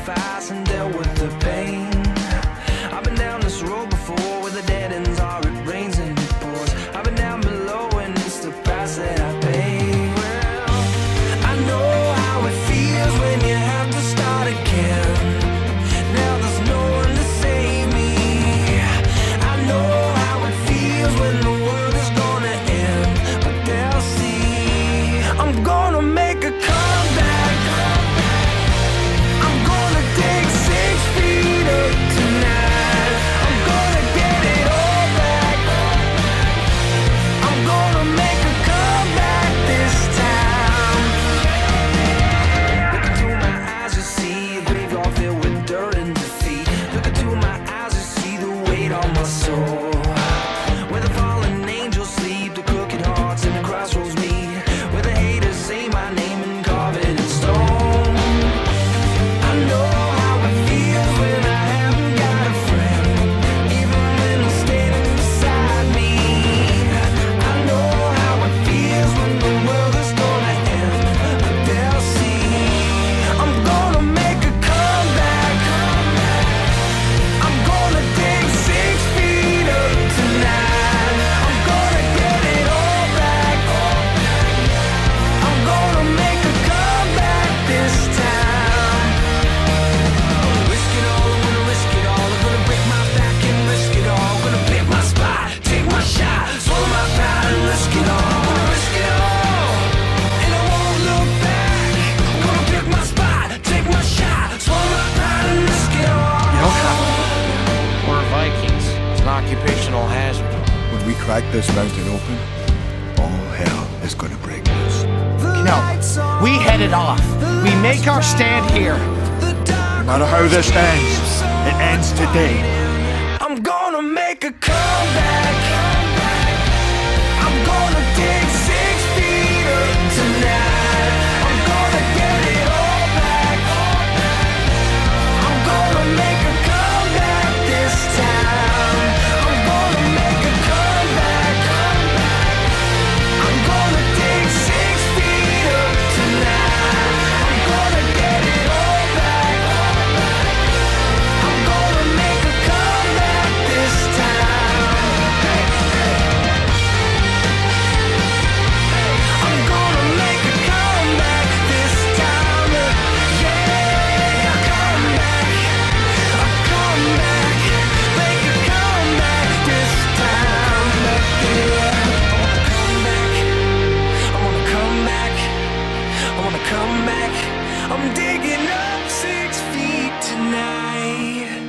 fast and dealt with the pain. I've been down this road before where the dead ends are, it rains and it pours. I've been down below and it's the price that I pay. Well, I know how it feels when you have to start again. Now there's no one to save me. I know how it feels when the world is gonna end, but they'll see I'm gonna make a comeback. I'm gonna dig 6 feet up tonight. I'm gonna get it all back. I'm gonna make a comeback this time. Look into my eyes, you see a graveyard filled with dirt and defeat. Look into my eyes, you see the weight on my soul. Where the fallen angels sleep, the crooked hearts and the crossroads meet. Where the haters say my name and carve it in stone. I know how it feels when I haven't got a friend, even when I'm standing beside me. I know how it feels when the world is gonna end, but they'll see I'm gonna make a comeback. I'm gonna dig 6 feet up tonight. I'm gonna get it all back. I'm gonna make a comeback this time. Risk it all, I'm gonna risk it all. I'm gonna break my back and risk it all. I'm gonna pick my spot, take my shot, swallow my pride and risk it all. I'm gonna risk it all, and I won't look back. I'm gonna pick my spot, take my shot, swallow my pride and risk it all. You don't have to. We're Vikings. It's an occupational hazard. When we crack this mountain open, all hell is gonna break loose. No, we head it off. We make our stand here. No matter how this ends, it ends today. I'm gonna make a comeback. I'm gonna dig 6 feet up tonight. I'm gonna get it all back. I'm gonna make a comeback this time. I'm gonna make a comeback. I'm gonna dig 6 feet up tonight. I'm gonna get it all back. I'm gonna make a comeback this time. I'm gonna make a comeback this time. Yeah, a comeback, make a comeback this time. Yeah, I wanna come back. I wanna come back. I'm digging up 6 feet tonight.